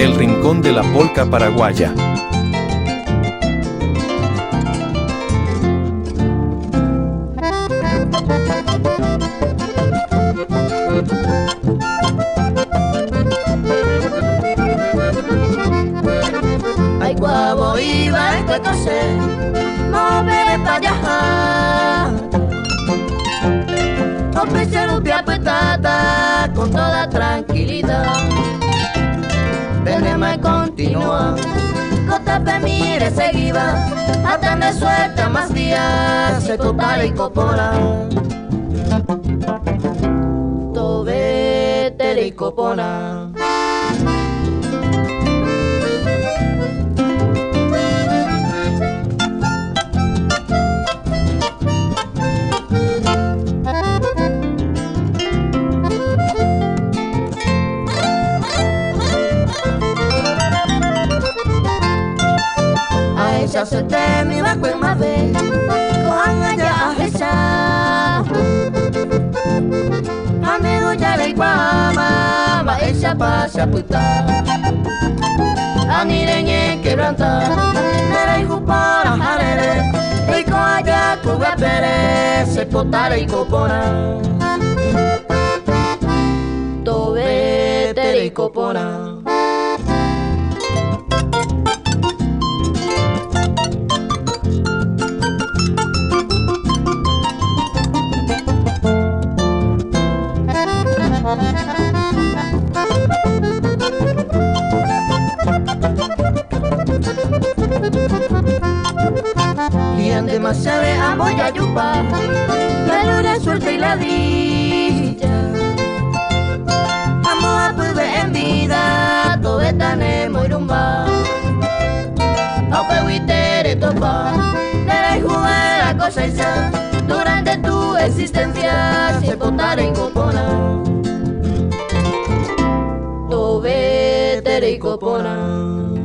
El rincón de la polca paraguaya. Ay, guavo iba en que cose, no me viajar. Ofrece lumpia petata con toda tranquilidad. Tenemos que continuar, Cotape mire seguida, hasta me suelta más días, se total y copora. Tobete y copona. Ella se teme va con más vez, cojan allá a ella. Amigo ya le guama, va ella pasa puta. Anireñe quebranta, nere y jupora jarere, y con allá cuba pere, se potara y copona. Tobete y copona. Y ande más se ve a moya yupa, la luna suelta y la dicha. Amo a pude en vida, todo está en moirumba. Aunque huitere topa, debe jugar a cosecha. Durante tu existencia se potara y copona. Tobete y copona.